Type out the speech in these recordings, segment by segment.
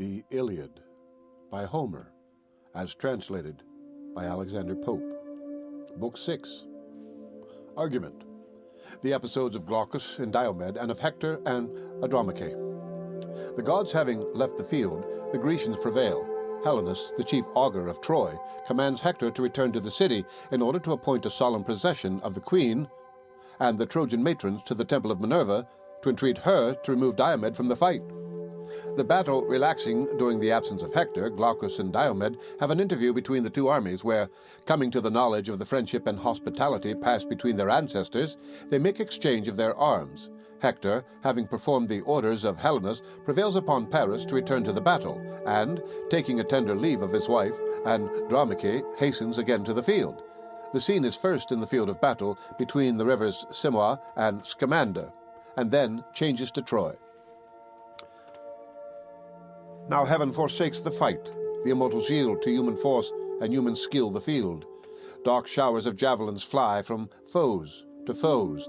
The Iliad by Homer, as translated by Alexander Pope. Book 6. Argument. The episodes of Glaucus and Diomed, and of Hector and Andromache. The gods having left the field, the Grecians prevail. Helenus, the chief augur of Troy, commands Hector to return to the city in order to appoint a solemn procession of the queen and the Trojan matrons to the temple of Minerva to entreat her to remove Diomed from the fight. The battle relaxing during the absence of Hector, Glaucus and Diomed have an interview between the two armies where, coming to the knowledge of the friendship and hospitality passed between their ancestors, they make exchange of their arms. Hector, having performed the orders of Helenus, prevails upon Paris to return to the battle, and, taking a tender leave of his wife, Andromache hastens again to the field. The scene is first in the field of battle between the rivers Simois and Scamander, and then changes to Troy. Now heaven forsakes the fight, the immortals yield to human force and human skill the field. Dark showers of javelins fly from foes to foes.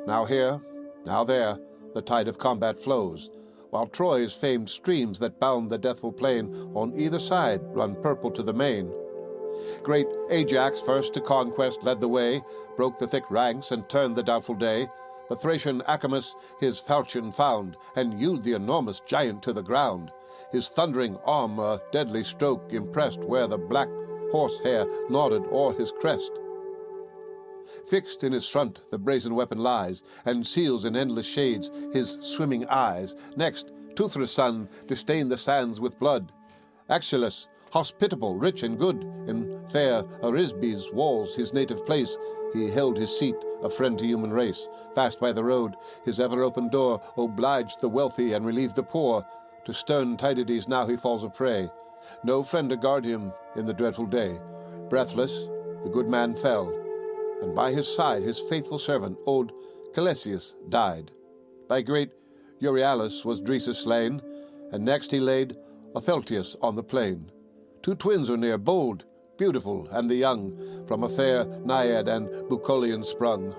Now here, now there, the tide of combat flows, while Troy's famed streams that bound the deathful plain on either side run purple to the main. Great Ajax first to conquest led the way, broke the thick ranks and turned the doubtful day. The Thracian Acamas his falchion found, and hewed the enormous giant to the ground. His thundering arm a deadly stroke impressed where the black horsehair nodded o'er his crest. Fixed in his front the brazen weapon lies, and seals in endless shades his swimming eyes. Next, Teuthras' son disdained the sands with blood. Achilles, hospitable, rich and good, in fair Arisbe's walls his native place, he held his seat, a friend to human race. Fast by the road, his ever-open door obliged the wealthy and relieved the poor. To stern Tydides now he falls a prey. No friend to guard him in the dreadful day. Breathless, the good man fell, and by his side his faithful servant, old Calesius, died. By great Euryalus was Dresus slain, and next he laid Opheltius on the plain. Two twins are near, bold, beautiful, and the young, from a fair Naiad and Bucolion sprung.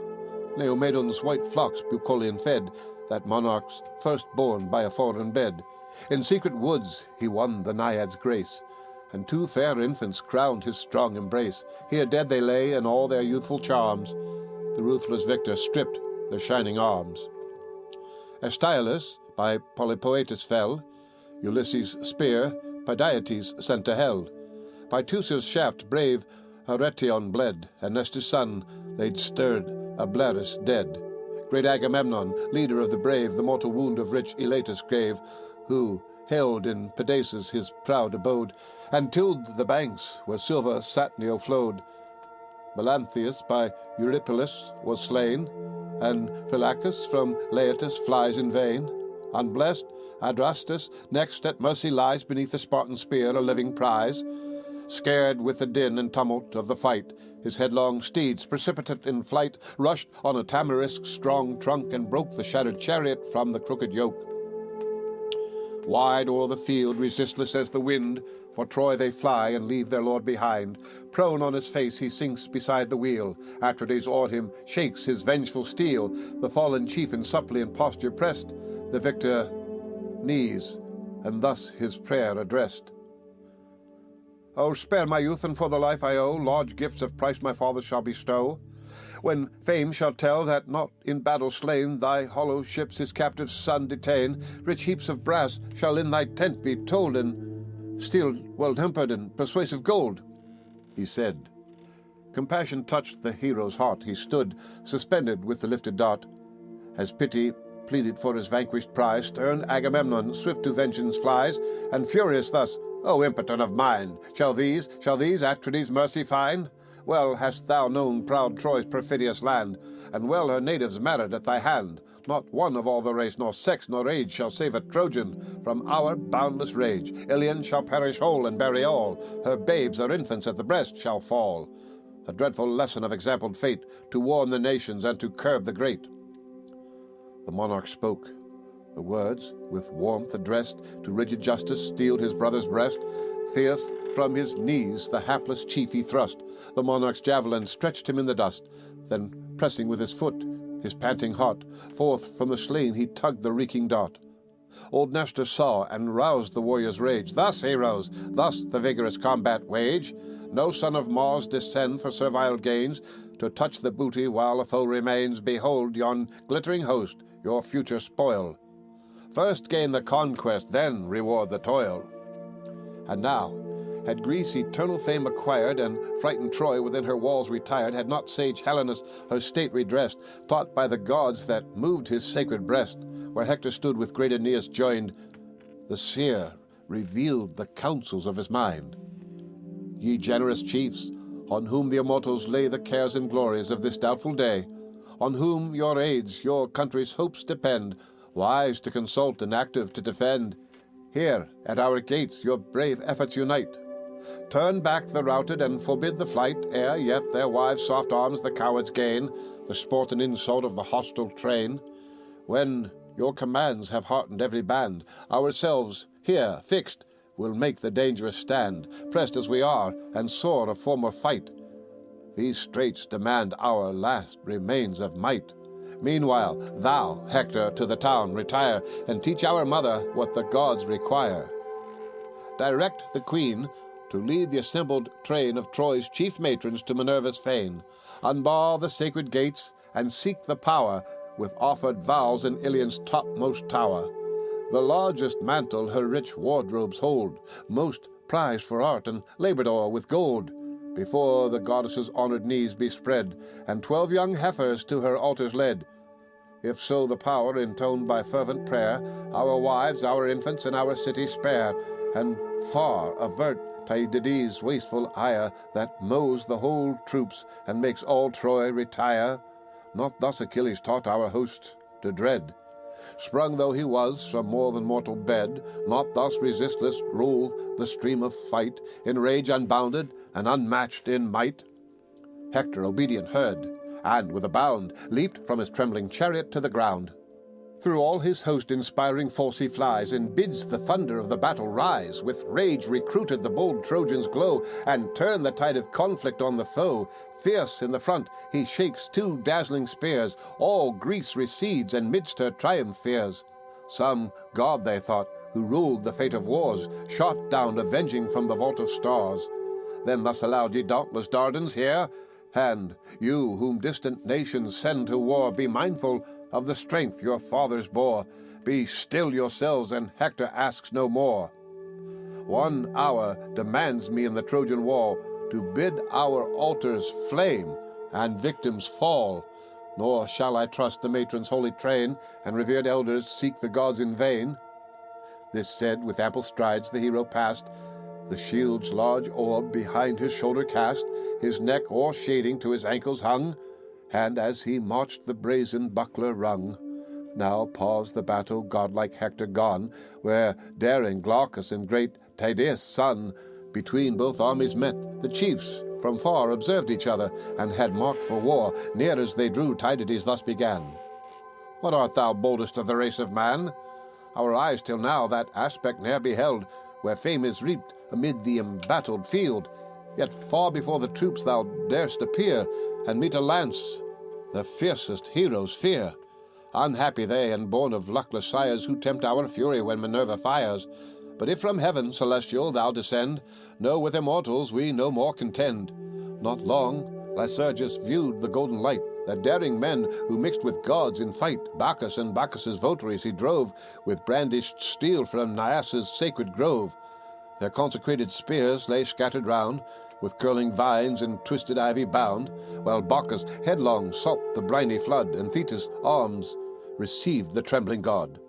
Laomedon's white flocks Bucolion fed, that monarch's firstborn by a foreign bed. In secret woods he won the Naiad's grace, and two fair infants crowned his strong embrace. Here dead they lay in all their youthful charms. The ruthless victor stripped their shining arms. Astyalus by Polypoetus fell, Ulysses' spear Pydietes sent to hell. By Teucer's shaft brave Aretion bled, and Nestor's son laid stirred Ablerus dead. Great Agamemnon, leader of the brave, the mortal wound of rich Elatus gave, who held in Pedasus his proud abode, and tilled the banks where silver Satnio flowed. Melanthius by Eurypylus was slain, and Phylacus from Laetus flies in vain. Unblessed, Adrastus next at mercy lies beneath the Spartan spear, a living prize. Scared with the din and tumult of the fight, his headlong steeds, precipitate in flight, rushed on a tamarisk's strong trunk and broke the shattered chariot from the crooked yoke. Wide o'er the field, resistless as the wind, for Troy they fly and leave their lord behind. Prone on his face he sinks beside the wheel. Atrides o'er him shakes his vengeful steel. The fallen chief in suppliant posture pressed, the victor knees, and thus his prayer addressed. Oh, spare my youth, and for the life I owe, large gifts of price my father shall bestow. When fame shall tell that not in battle slain thy hollow ships his captive son detain, rich heaps of brass shall in thy tent be told, and steel well-tempered and persuasive gold. He said. Compassion touched the hero's heart. He stood, suspended with the lifted dart. As pity pleaded for his vanquished prize, stern Agamemnon swift to vengeance flies, and furious thus, O impotent of mine, shall these Atrides mercy find? Well hast thou known proud Troy's perfidious land, and well her natives married at thy hand. Not one of all the race, nor sex, nor age, shall save a Trojan from our boundless rage. Ilion shall perish whole and bury all. Her babes, her infants at the breast shall fall. A dreadful lesson of exampled fate, to warn the nations and to curb the great. The monarch spoke. The words, with warmth addressed, to rigid justice steeled his brother's breast. Fierce from his knees the hapless chief he thrust. The monarch's javelin stretched him in the dust. Then, pressing with his foot his panting heart, forth from the slain he tugged the reeking dart. Old Nestor saw and roused the warrior's rage. Thus, heroes, thus the vigorous combat wage. No son of Mars descend for servile gains, to touch the booty while a foe remains. Behold yon glittering host, your future spoil. First gain the conquest, then reward the toil. And now, had Greece eternal fame acquired, and frightened Troy within her walls retired, had not sage Helenus her state redressed, taught by the gods that moved his sacred breast, where Hector stood with great Aeneas joined, the seer revealed the counsels of his mind. Ye generous chiefs, on whom the immortals lay the cares and glories of this doubtful day, on whom your aids, your country's hopes depend, wise to consult and active to defend, here at our gates your brave efforts unite. Turn back the routed and forbid the flight, ere yet their wives' soft arms the cowards gain, the sport and insult of the hostile train. When your commands have heartened every band, ourselves, here fixed, will make the dangerous stand, pressed as we are, and sore of former fight. These straits demand our last remains of might. Meanwhile, thou, Hector, to the town retire, and teach our mother what the gods require. Direct the queen to lead the assembled train of Troy's chief matrons to Minerva's fane, unbar the sacred gates, and seek the power with offered vows in Ilion's topmost tower. The largest mantle her rich wardrobes hold, most prized for art and labored o'er with gold, before the goddess's honored knees be spread, and 12 young heifers to her altars led. If so the power, intoned by fervent prayer, our wives, our infants, and our city spare, and far avert Tydides' wasteful ire, that mows the whole troops, and makes all Troy retire. Not thus Achilles taught our hosts to dread. Sprung though he was from more than mortal bed, not thus resistless ruled the stream of fight, in rage unbounded and unmatched in might. Hector obedient heard, and with a bound leaped from his trembling chariot to the ground. Through all his host inspiring force he flies, and bids the thunder of the battle rise. With rage recruited the bold Trojans glow, and turn the tide of conflict on the foe. Fierce in the front he shakes 2 dazzling spears, all Greece recedes, and midst her triumph fears. Some god, they thought, who ruled the fate of wars, shot down avenging from the vault of stars. Then thus aloud, ye dauntless Dardans, hear, and you whom distant nations send to war, be mindful of the strength your fathers bore. Be still yourselves, and Hector asks no more. 1 hour demands me in the Trojan wall, to bid our altars flame and victims fall. Nor shall I trust the matron's holy train, and revered elders seek the gods in vain. This said, with ample strides the hero passed, the shield's large orb behind his shoulder cast, his neck o'ershading to his ankles hung, and as he marched the brazen buckler rung. Now paused the battle, godlike Hector gone, where daring Glaucus and great Tydeus' son between both armies met. The chiefs from far observed each other, and had marked for war. Near as they drew, Tydides thus began. What art thou, boldest of the race of man? Our eyes till now that aspect ne'er beheld, where fame is reaped amid the embattled field. Yet far before the troops thou darest appear, and meet a lance the fiercest heroes fear. Unhappy they, and born of luckless sires, who tempt our fury when Minerva fires. But if from heaven celestial thou descend, know with immortals we no more contend. Not long Lycurgus viewed the golden light, the daring men who mixed with gods in fight. Bacchus and Bacchus's votaries he drove, with brandished steel from Nias's sacred grove. Their consecrated spears lay scattered round, with curling vines and twisted ivy bound, while Bacchus headlong sought the briny flood, and Thetis' arms received the trembling god.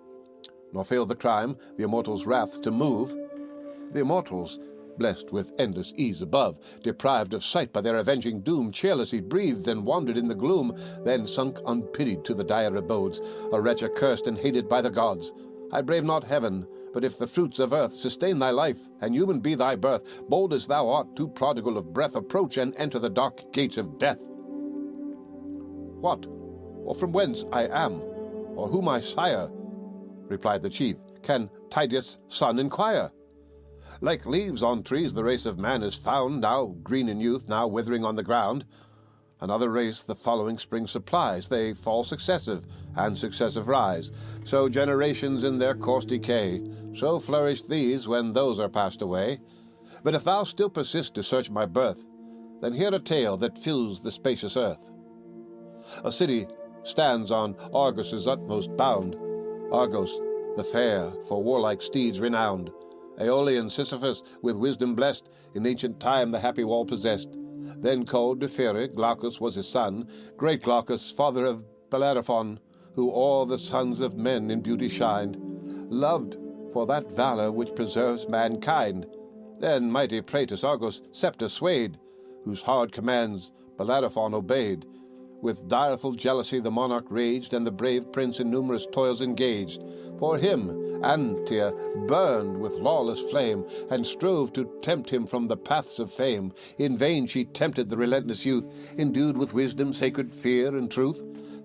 Nor failed the crime the immortals' wrath to move. The immortals, blessed with endless ease above, deprived of sight by their avenging doom, cheerlessly breathed and wandered in the gloom, then sunk unpitied to the dire abodes, a wretch accursed and hated by the gods. I brave not heaven, but if the fruits of earth sustain thy life, and human be thy birth, bold as thou art, too prodigal of breath, approach and enter the dark gates of death. What, or from whence I am, or who my sire, replied the chief, can Tydeus' son inquire? Like leaves on trees the race of man is found, now green in youth, now withering on the ground. Another race the following spring supplies. They fall successive, and successive rise. So generations in their course decay. So flourish these when those are passed away. But if thou still persist to search my birth, then hear a tale that fills the spacious earth. A city stands on Argos's utmost bound. Argos, the fair, for warlike steeds renowned. Aeolian Sisyphus, with wisdom blessed, in ancient time the happy wall possessed. Then called Defere, Glaucus was his son, great Glaucus, father of Bellerophon, who o'er the sons of men in beauty shined, loved for that valor which preserves mankind. Then mighty Praetus Argos' sceptre swayed, whose hard commands Bellerophon obeyed. With direful jealousy the monarch raged, and the brave prince in numerous toils engaged. For him Antia burned with lawless flame, and strove to tempt him from the paths of fame. In vain she tempted the relentless youth, endued with wisdom, sacred fear, and truth.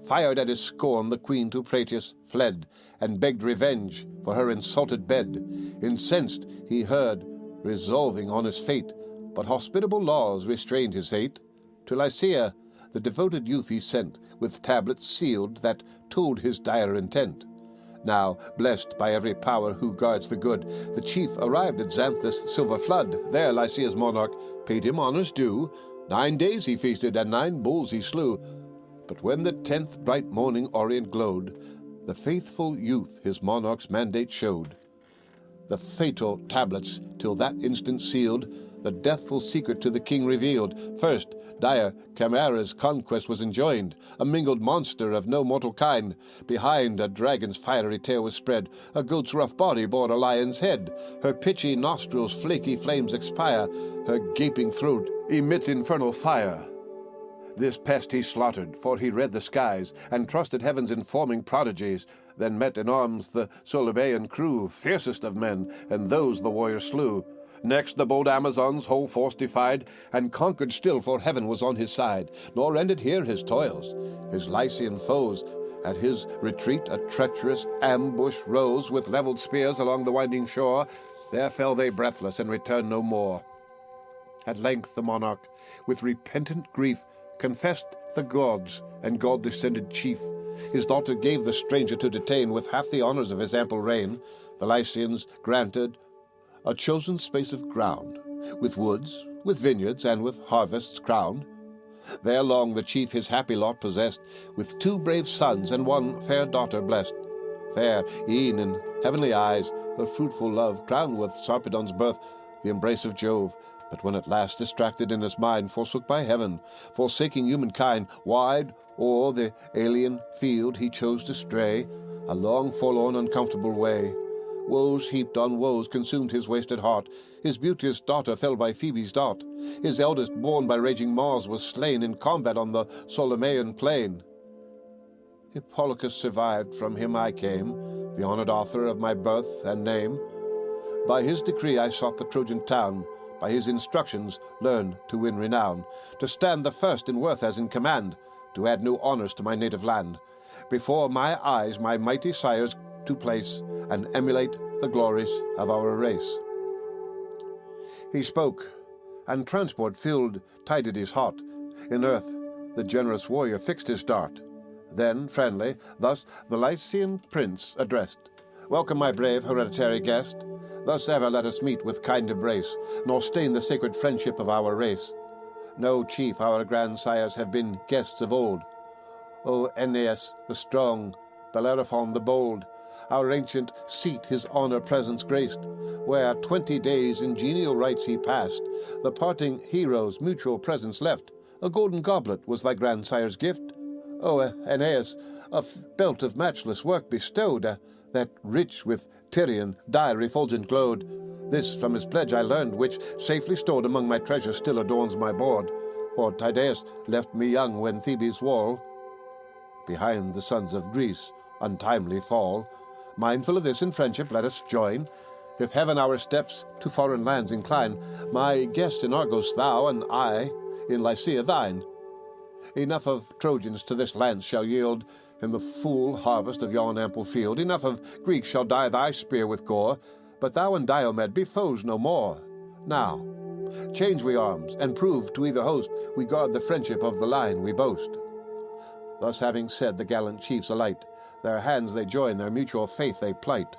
Fired at his scorn, the queen to Praetus fled, and begged revenge for her insulted bed. Incensed he heard, resolving on his fate, but hospitable laws restrained his hate. To Lycia the devoted youth he sent, with tablets sealed that told his dire intent. Now, blessed by every power who guards the good, the chief arrived at Xanthus' silver flood. There Lycia's monarch paid him honors due. 9 days he feasted, and 9 bulls he slew. But when the 10th bright morning orient glowed, the faithful youth his monarch's mandate showed. The fatal tablets, till that instant sealed, the deathful secret to the king revealed. First, dire Chimera's conquest was enjoined, a mingled monster of no mortal kind. Behind, a dragon's fiery tail was spread, a goat's rough body bore a lion's head. Her pitchy nostrils flaky flames expire, her gaping throat emits infernal fire. This pest he slaughtered, for he read the skies, and trusted heaven's informing prodigies. Then met in arms the Solymaean crew, fiercest of men, and those the warrior slew. Next the bold Amazon's whole force defied, and conquered still, for heaven was on his side. Nor ended here his toils. His Lycian foes at his retreat a treacherous ambush rose, with levelled spears along the winding shore. There fell they breathless, and returned no more. At length the monarch, with repentant grief, confessed the gods and God-descended chief. His daughter gave the stranger to detain, with half the honours of his ample reign. The Lycians granted a chosen space of ground, with woods, with vineyards, and with harvests crowned. There long the chief his happy lot possessed, with 2 brave sons and 1 fair daughter blessed. Fair, e'en in heavenly eyes, her fruitful love crowned with Sarpedon's birth, the embrace of Jove. But when at last distracted in his mind, forsook by heaven, forsaking humankind, wide o'er the alien field he chose to stray, a long, forlorn, uncomfortable way. Woes heaped on woes consumed his wasted heart. His beauteous daughter fell by Phoebe's dart. His eldest born by raging Mars was slain in combat on the Solymaean plain. Hippolochus survived, from him I came, the honoured author of my birth and name. By his decree I sought the Trojan town, by his instructions learned to win renown, to stand the first in worth as in command, to add new honours to my native land. Before my eyes my mighty sires to place, and emulate the glories of our race. He spoke, and transport filled Tydides' heart. In earth the generous warrior fixed his dart. Then, friendly, thus the Lycian prince addressed: Welcome, my brave hereditary guest. Thus ever let us meet with kind embrace, nor stain the sacred friendship of our race. No chief our grandsires have been guests of old. O Aeneas the strong, Bellerophon the bold, our ancient seat his honour presence graced, where 20 days in genial rites he passed, the parting heroes mutual presents left. A golden goblet was thy grandsire's gift. O Aeneas, a belt of matchless work bestowed, that rich with Tyrian dye refulgent glowed. This from his pledge I learned, which safely stored among my treasures still adorns my board. For Tydeus left me young when Thebes' wall behind the sons of Greece untimely fall. Mindful of this, in friendship let us join. If heaven our steps to foreign lands incline, my guest in Argos thou, and I in Lycia thine. Enough of Trojans to this land shall yield, in the full harvest of yon ample field. Enough of Greeks shall dye thy spear with gore, but thou and Diomed be foes no more. Now, Change we arms, and prove to either host we guard the friendship of the line we boast. Thus having said, the gallant chiefs alight, their hands they join, their mutual faith they plight.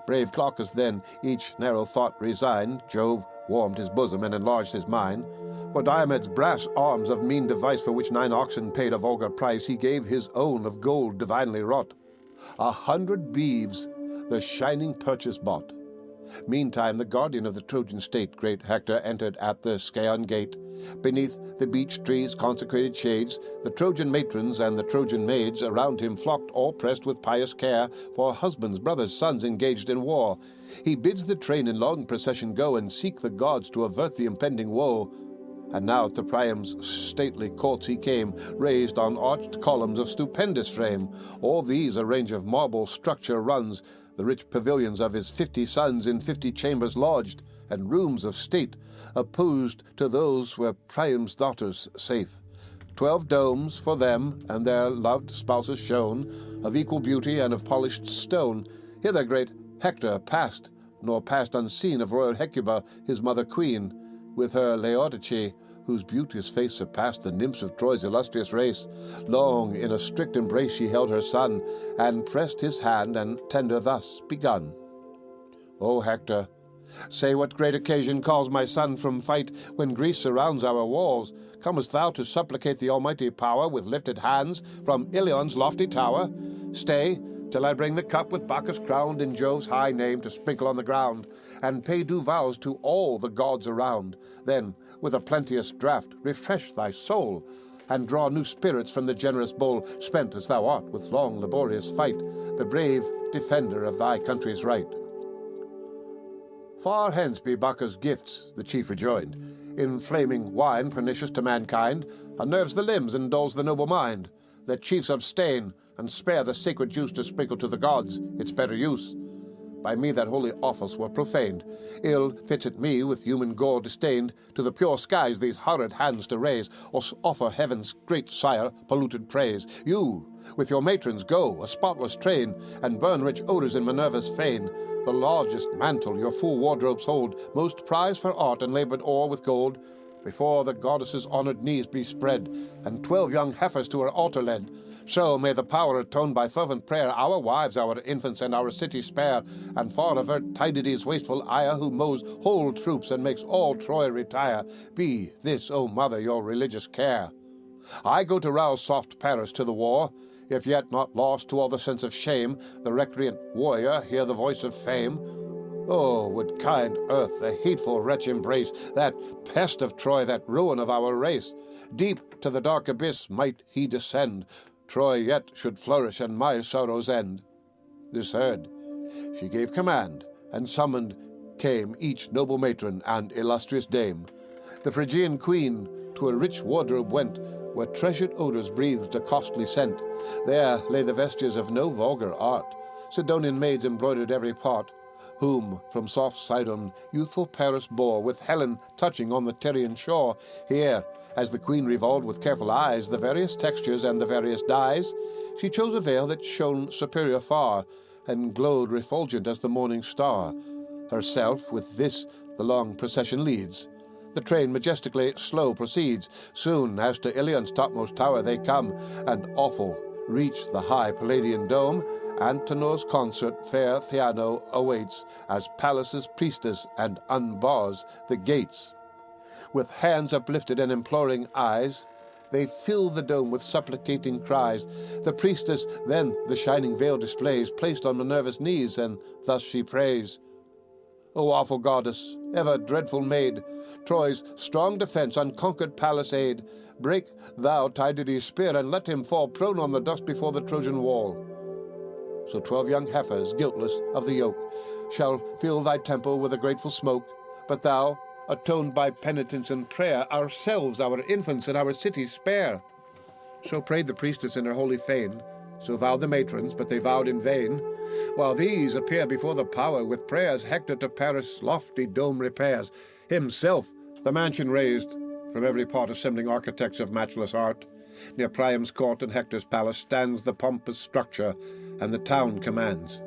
Brave GLAUCUS then, each narrow thought resigned, Jove warmed his bosom and enlarged his mind. For Diomed's brass arms of mean device, for which 9 oxen paid a vulgar price, he gave his own of gold divinely wrought. 100 beeves the shining purchase bought. Meantime the guardian of the Trojan state, great Hector, entered at the Scaean gate. Beneath the beech trees' consecrated shades, the Trojan matrons and the Trojan maids around him flocked, all pressed with pious care, for husbands, brothers, sons engaged in war. He bids the train in long procession go, and seek the gods to avert the impending woe. And now to Priam's stately courts he came, raised on arched columns of stupendous frame. All these a range of marble structure runs, the rich pavilions of his 50 sons in 50 chambers lodged, and rooms of state opposed to those where Priam's daughters safe. 12 domes for them and their loved spouses shown, of equal beauty and of polished stone. Hither great Hector passed, nor passed unseen of royal Hecuba, his mother queen, with her Laodice, whose beauteous face surpassed the nymphs of Troy's illustrious race. Long in a strict embrace she held her son, and pressed his hand, and tender thus begun. O Hector, say what great occasion calls my son from fight, when Greece surrounds our walls? Comest thou to supplicate the almighty power with lifted hands from Ilion's lofty tower? Stay, till I bring the cup with Bacchus crowned in Jove's high name to sprinkle on the ground, and pay due vows to all the gods around. Then, with a plenteous draught, refresh thy soul, and draw new spirits from the generous bowl, spent as thou art with long laborious fight, the brave defender of thy country's right. Far hence be Bacchus' gifts, the chief rejoined. Inflaming wine, pernicious to mankind, unnerves the limbs and dulls the noble mind. Let chiefs abstain, and spare the sacred juice to sprinkle to the gods its better use. By me that holy office were profaned. Ill fits it me, with human gore disdained, to the pure skies these horrid hands to raise, or offer heaven's great sire polluted praise. You, with your matrons, go, a spotless train, and burn rich odors in Minerva's fane. The largest mantle your full wardrobes hold, most prized for art and labored o'er with gold. Before the goddess's honored knees be spread, and 12 young heifers to her altar led. So may the power atone by fervent prayer our wives, our infants, and our city spare, and far avert Tydides' wasteful ire, who mows whole troops and makes all Troy retire. Be this, O mother, your religious care. I go to rouse soft Paris to the war, if yet not lost to all the sense of shame, the recreant warrior hear the voice of fame. Oh, would kind earth the hateful wretch embrace, that pest of Troy, that ruin of our race. Deep to the dark abyss might he descend, Troy yet should flourish, and my sorrows end. This heard, she gave command, and summoned came each noble matron and illustrious dame. The Phrygian queen to a rich wardrobe went, where treasured odors breathed a costly scent. There lay the vestures of no vulgar art. Sidonian maids embroidered every part, whom from soft Sidon youthful Paris bore, with Helen touching on the Tyrian shore. Here, as the queen revolved with careful eyes the various textures and the various dyes, she chose a veil that shone superior far, and glowed refulgent as the morning star. Herself with this the long procession leads. The train majestically slow proceeds. Soon as to Ilion's topmost tower they come, and awful reach the high Palladian dome. Antenor's consort fair Theano awaits, as Pallas's priestess, and unbars the gates. With hands uplifted and imploring eyes, they fill the dome with supplicating cries. The priestess then the shining veil displays, placed on Minerva's knees, and thus she prays. O awful goddess, ever dreadful maid, Troy's strong defence, unconquered Pallas aid. Break thou Tydides' spear, and let him fall prone on the dust before the Trojan wall. So 12 young heifers, guiltless of the yoke, shall fill thy temple with a grateful smoke. But thou, atoned by penitence and prayer, ourselves, our infants, and our city spare. So prayed the priestess in her holy fane, so vowed the matrons, but they vowed in vain. While these appear before the power, with prayers Hector to Paris' lofty dome repairs. Himself the mansion raised, from every part assembling architects of matchless art. Near Priam's court and Hector's palace stands the pompous structure, and the town commands.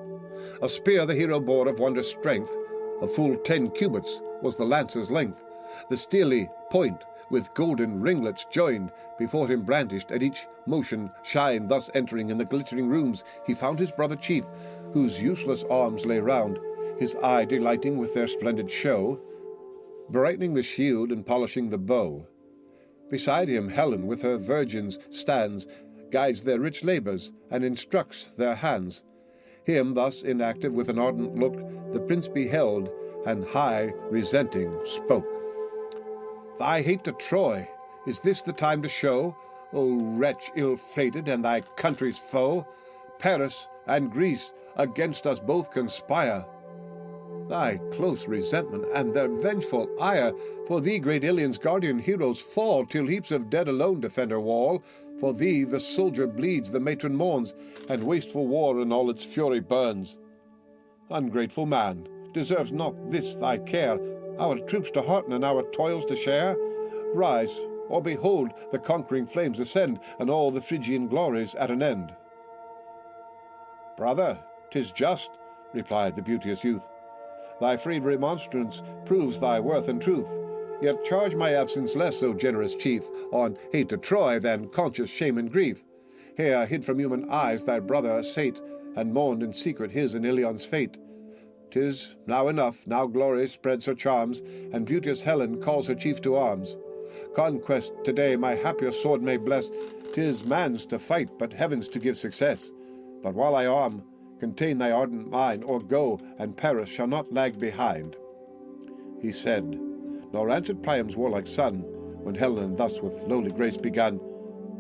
A spear the hero bore of wondrous strength, a full 10 cubits was the lance's length. The steely point with golden ringlets joined, before him brandished, at each motion shine. Thus entering in the glittering rooms, he found his brother chief, whose useless arms lay round, his eye delighting with their splendid show, brightening the shield and polishing the bow. Beside him Helen with her virgins stands, guides their rich labours, and instructs their hands. Him thus inactive with an ardent look the prince beheld, and high resenting spoke. Thy hate to Troy, is this the time to show, O wretch ill-fated and thy country's foe? Paris and Greece against us both conspire. Thy close resentment and their vengeful ire, for thee great Ilion's guardian heroes fall, till heaps of dead alone defend her wall. For thee the soldier bleeds, the matron mourns, and wasteful war in all its fury burns. Ungrateful man, deserves not this thy care, our troops to hearten and our toils to share? Rise, or behold the conquering flames ascend, and all the Phrygian glories at an end. Brother, 'tis just, replied the beauteous youth. Thy free remonstrance proves thy worth and truth. Yet charge my absence less, O generous chief, on hate to Troy than conscious shame and grief. Here, hid from human eyes, thy brother sate, and mourned in secret his and Ilion's fate. 'Tis now enough, now glory spreads her charms, and beauteous Helen calls her chief to arms. Conquest today my happier sword may bless. 'Tis man's to fight, but heaven's to give success. But while I arm, contain thy ardent mind, or go, and Paris shall not lag behind. He said, nor answered Priam's warlike son, when Helen thus with lowly grace begun.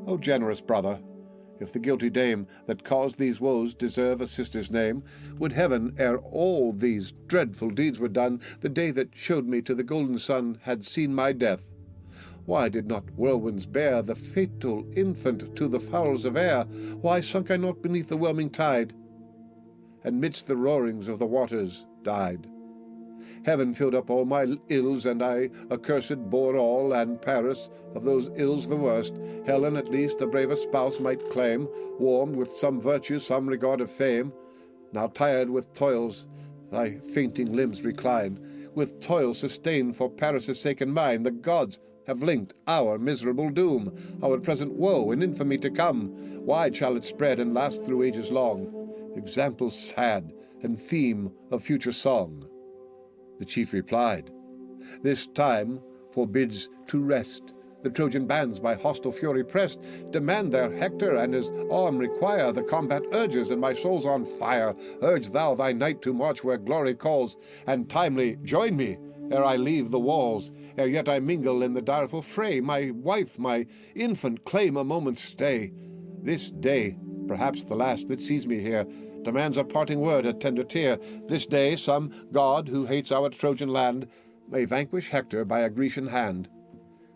O generous brother, if the guilty dame that caused these woes deserve a sister's name, would heaven, ere all these dreadful deeds were done, the day that showed me to the golden sun had seen my death. Why did not whirlwinds bear the fatal infant to the fowls of air? Why sunk I not beneath the whelming tide, and midst the roarings of the waters died? Heaven filled up all my ills, and I, accursed, bore all, and Paris, of those ills the worst, Helen at least a braver spouse might claim, warmed with some virtue, some regard of fame. Now tired with toils, thy fainting limbs recline, with toil sustained for Paris' sake and mine. The gods have linked our miserable doom, our present woe and infamy to come. Wide shall it spread and last through ages long, example sad and theme of future song. The chief replied, this time forbids to rest. The Trojan bands by hostile fury pressed demand their Hector and his arm require. The combat urges, and my soul's on fire. Urge thou thy knight to march where glory calls, and timely join me ere I leave the walls. Ere yet I mingle in the direful fray, my wife, my infant claim a moment's stay. This day, perhaps the last that sees me here, demands a parting word, a tender tear. This day some god who hates our Trojan land may vanquish Hector by a Grecian hand.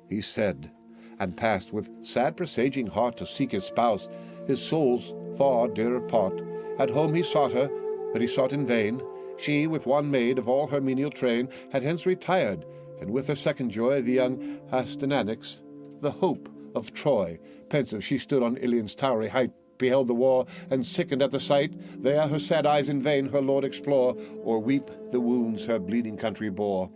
He said, and passed with sad presaging heart to seek his spouse, his soul's far dearer part. At home he sought her, but he sought in vain. She, with one maid of all her menial train, had hence retired, and with her second joy the young Astyanax, the hope of Troy. Pensive she stood on Ilion's towery height, beheld the war, and sickened at the sight. There her sad eyes in vain her lord explore, or weep the wounds her bleeding country bore.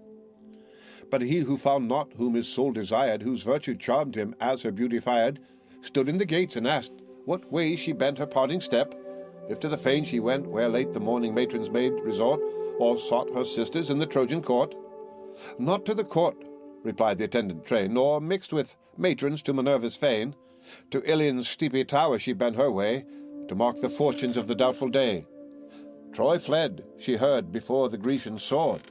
But he who found not whom his soul desired, whose virtue charmed him as her beauty fired, stood in the gates and asked what way she bent her parting step, if to the fane she went where late the mourning matrons made resort, or sought her sisters in the Trojan court. Not to the court, replied the attendant train, nor mixed with matrons to Minerva's fane. To Ilion's steepy tower she bent her way, to mark the fortunes of the doubtful day. Troy fled, she heard, before the Grecian sword.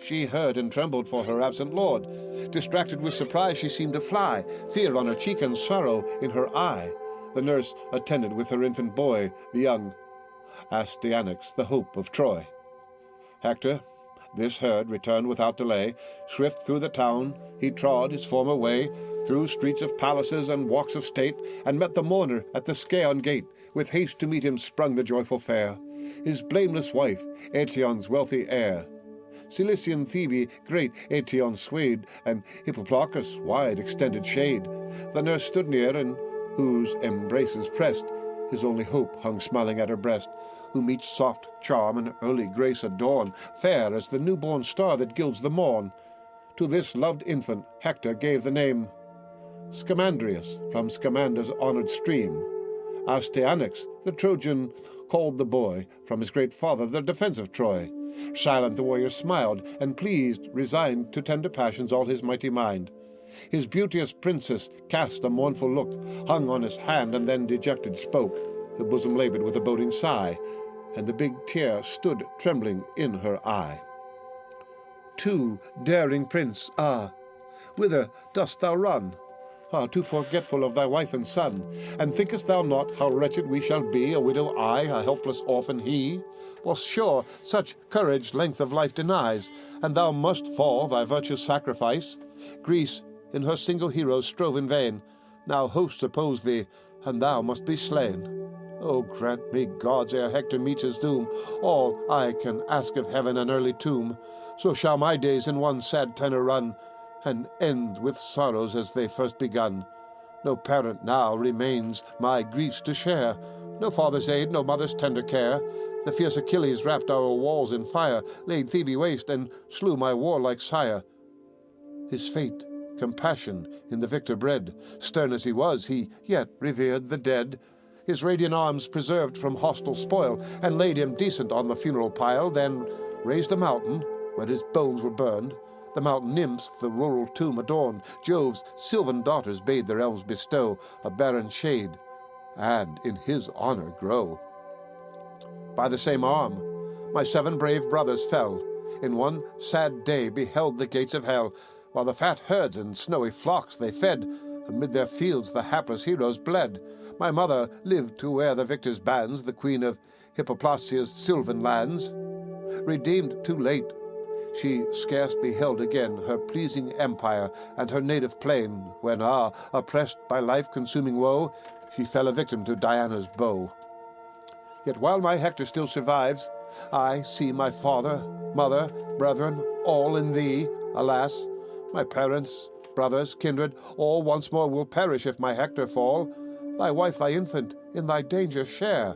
She heard and trembled for her absent lord. Distracted with surprise she seemed to fly, fear on her cheek and sorrow in her eye. The nurse attended with her infant boy, the young Astyanax, the hope of Troy. Hector, this heard, returned without delay. Swift through the town he trod his former way, through streets of palaces and walks of state, and met the mourner at the Scaeon gate. With haste to meet him sprung the joyful fair, his blameless wife, Eetion's wealthy heir. Cilician Thebe great Eetion swayed, and Hippoplacus wide extended shade. The nurse stood near, and whose embraces pressed, his only hope hung smiling at her breast, whom each soft charm and early grace adorn, fair as the newborn star that gilds the morn. To this loved infant Hector gave the name Scamandrius, from Scamander's honored stream. Astyanax, the Trojan, called the boy, from his great father, the defense of Troy. Silent the warrior smiled, and pleased, resigned to tender passions all his mighty mind. His beauteous princess cast a mournful look, hung on his hand, and then dejected spoke. Her bosom labored with a boding sigh, and the big tear stood trembling in her eye. Too daring prince, whither dost thou run? Too forgetful of thy wife and son, and thinkest thou not how wretched we shall be, a widow I, a helpless orphan he? For sure such courage length of life denies, and thou must fall, thy virtue's sacrifice. Greece in her single heroes strove in vain, now hosts oppose thee, and thou must be slain. Oh, grant me, gods, ere Hector meets his doom, all I can ask of heaven an early tomb. So shall my days in one sad tenor run, and end with sorrows as they first begun. No parent now remains my griefs to share, no father's aid, no mother's tender care. The fierce Achilles wrapped our walls in fire, laid Thebe waste, and slew my warlike sire. His fate compassion in the victor bred. Stern as he was, he yet revered the dead. His radiant arms preserved from hostile spoil, and laid him decent on the funeral pile, then raised a mountain where his bones were burned. The mountain nymphs the rural tomb adorned. Jove's sylvan daughters bade their elms bestow a barren shade, and in his honor grow. By the same arm my 7 brave brothers fell, in one sad day beheld the gates of hell, while the fat herds and snowy flocks they fed. Amid their fields the hapless heroes bled. My mother lived to wear the victor's bands, the queen of Hippoplacia's sylvan lands. Redeemed too late, she scarce beheld again her pleasing empire and her native plain, when, oppressed by life-consuming woe, she fell a victim to Diana's bow. Yet while my Hector still survives, I see my father, mother, brethren, all in thee. Alas, my parents, brothers, kindred, all once more will perish if my Hector fall. Thy wife, thy infant, in thy danger share.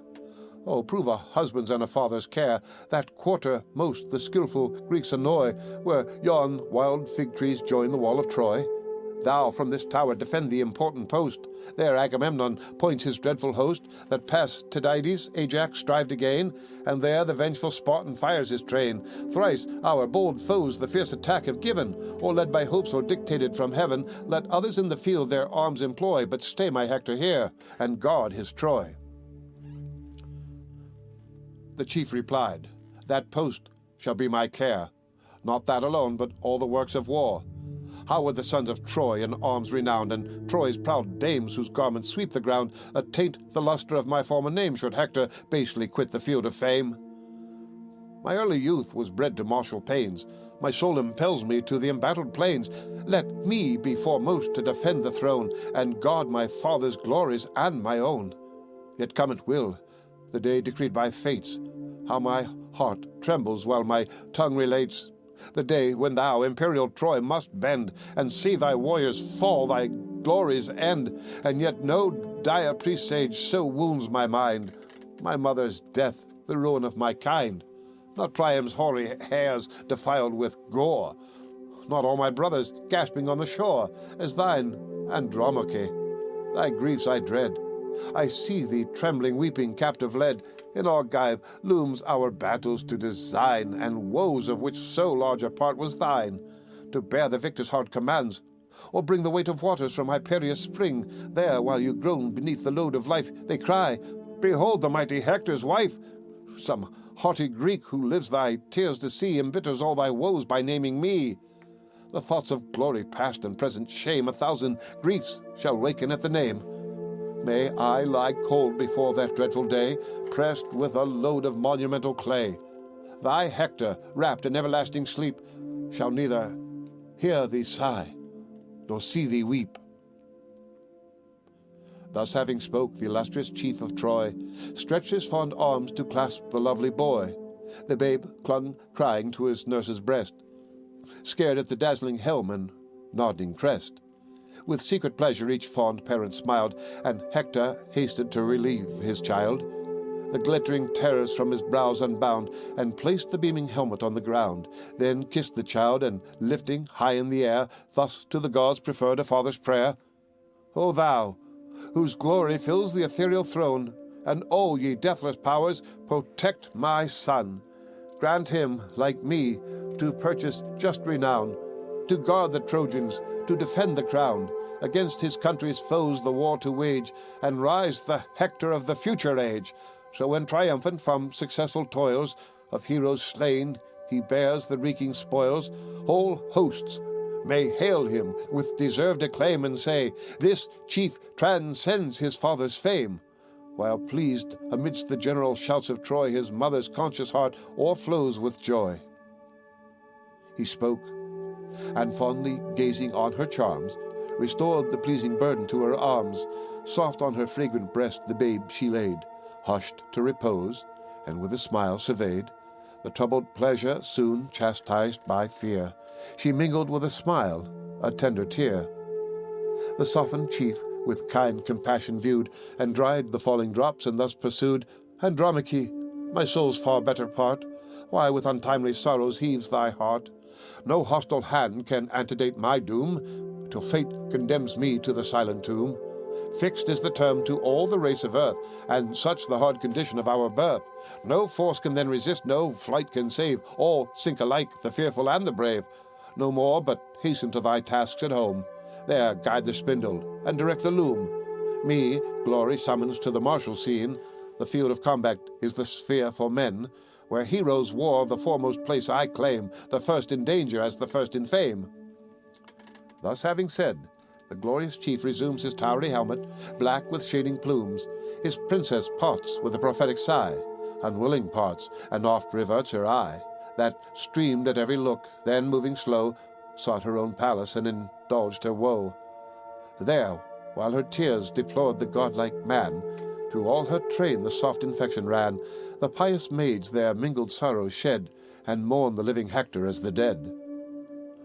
Oh, prove a husband's and a father's care. That quarter most the skilful Greeks annoy, where yon wild fig trees join the wall of Troy. Thou from this tower defend the important post. There Agamemnon points his dreadful host, that past Tydides Ajax strived to gain, and there the vengeful Spartan fires his train. Thrice our bold foes the fierce attack have given, or led by hopes or dictated from heaven. Let others in the field their arms employ, but stay my Hector here, and guard his Troy. The chief replied, That post shall be my care, not that alone, but all the works of war. How would the sons of Troy in arms renowned, and Troy's proud dames whose garments sweep the ground, attaint the lustre of my former name, should Hector basely quit the field of fame? My early youth was bred to martial pains. My soul impels me to the embattled plains. Let me be foremost to defend the throne, and guard my father's glories and my own. Yet come it will, the day decreed by fates, how my heart trembles while my tongue relates. The day when thou, imperial Troy, must bend, and see thy warriors fall, thy glories end. And yet no dire presage so wounds my mind. My mother's death, the ruin of my kind. Not Priam's hoary hairs defiled with gore, not all my brothers gasping on the shore, as thine, Andromache. Thy griefs I dread. I see thee trembling, weeping, captive led. In Argive looms our battles to design, and woes of which so large a part was thine, to bear the victor's hard commands, or bring the weight of waters from Hyperia's spring. There, while you groan beneath the load of life, they cry, Behold the mighty Hector's wife! Some haughty Greek who lives thy tears to see embitters all thy woes by naming me. The thoughts of glory past and present shame, 1,000 griefs shall waken at the name. May I lie cold before that dreadful day, pressed with a load of monumental clay. Thy Hector, wrapped in everlasting sleep, shall neither hear thee sigh, nor see thee weep. Thus having spoke, the illustrious chief of Troy stretched his fond arms to clasp the lovely boy. The babe clung crying to his nurse's breast, scared at the dazzling helm and nodding crest. With secret pleasure each fond parent smiled, and Hector hasted to relieve his child. the glittering terrors from his brows unbound, and placed the beaming helmet on the ground. Then kissed the child, and lifting high in the air, thus to the gods preferred a father's prayer: O thou, whose glory fills the ethereal throne, and all ye deathless powers, protect my son. Grant him, like me, to purchase just renown, to guard the Trojans, to defend the crown, against his country's foes the war to wage, and rise the Hector of the future age. So when triumphant from successful toils of heroes slain he bears the reeking spoils, whole hosts may hail him with deserved acclaim, and say, this chief transcends his father's fame. While pleased amidst the general shouts of Troy, his mother's conscious heart o'erflows with joy. He spoke, and fondly gazing on her charms, restored the pleasing burden to her arms. Soft on her fragrant breast the babe she laid, hushed to repose, and with a smile surveyed the troubled pleasure soon chastised by fear. She mingled with a smile a tender tear. The softened chief with kind compassion viewed, and dried the falling drops, and thus pursued: Andromache, my soul's far better part, why with untimely sorrows heaves thy heart? No hostile hand can antedate my doom, till fate condemns me to the silent tomb. Fixed is the term to all the race of earth, and such the hard condition of our birth. No force can then resist, no flight can save, all sink alike, the fearful and the brave. No more, but hasten to thy tasks at home. There guide the spindle, and direct the loom. Me glory summons to the martial scene. The field of combat is the sphere for men, where heroes war the foremost place I claim, the first in danger as the first in fame. Thus having said, the glorious chief resumes his towery helmet, black with shading plumes. His princess parts with a prophetic sigh, unwilling parts, and oft reverts her eye, that streamed at every look, then moving slow, sought her own palace and indulged her woe. There, while her tears deplored the godlike man, through all her train the soft infection ran. The pious maids their mingled sorrows shed, and mourn the living Hector as the dead.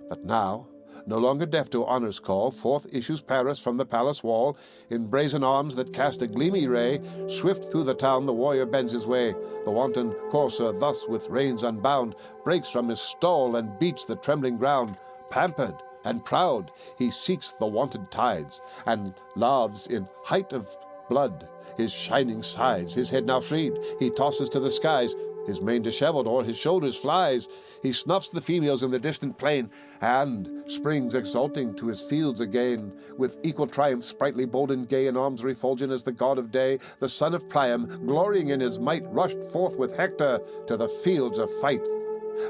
But now, no longer deaf to honor's call, forth issues Paris from the palace wall. In brazen arms that cast a gleamy ray, swift through the town the warrior bends his way. The wanton courser thus with reins unbound breaks from his stall and beats the trembling ground. Pampered and proud, he seeks the wonted tides, and laughs in height of blood his shining sides. His head now freed, he tosses to the skies, his mane disheveled o'er his shoulders flies. He snuffs the females in the distant plain, and springs exulting to his fields again. With equal triumph sprightly, bold and gay, in arms refulgent as the god of day, the son of Priam, glorying in his might, rushed forth with Hector to the fields of fight.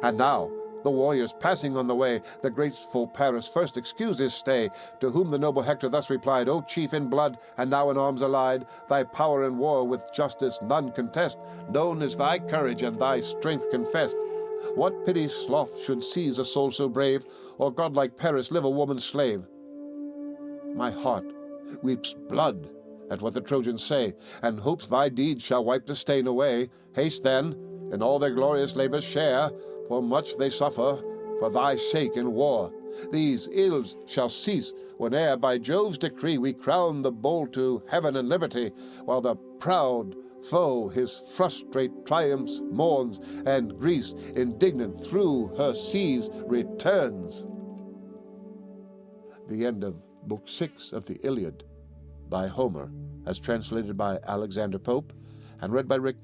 And now, the warriors passing on the way, the graceful Paris first excused his stay, to whom the noble Hector thus replied: O chief in blood, and now in arms allied, thy power in war with justice none contest. Known is thy courage and thy strength confessed. What pity sloth should seize a soul so brave, or godlike Paris live a woman's slave? My heart weeps blood at what the Trojans say, and hopes thy deeds shall wipe the stain away. Haste then, in all their glorious labors share, for much they suffer for thy sake in war. These ills shall cease whene'er by Jove's decree we crown the bold to heaven and liberty, while the proud foe his frustrate triumphs mourns, and Greece indignant through her seas returns. The end of Book 6 of the Iliad by Homer, as translated by Alexander Pope and read by Rick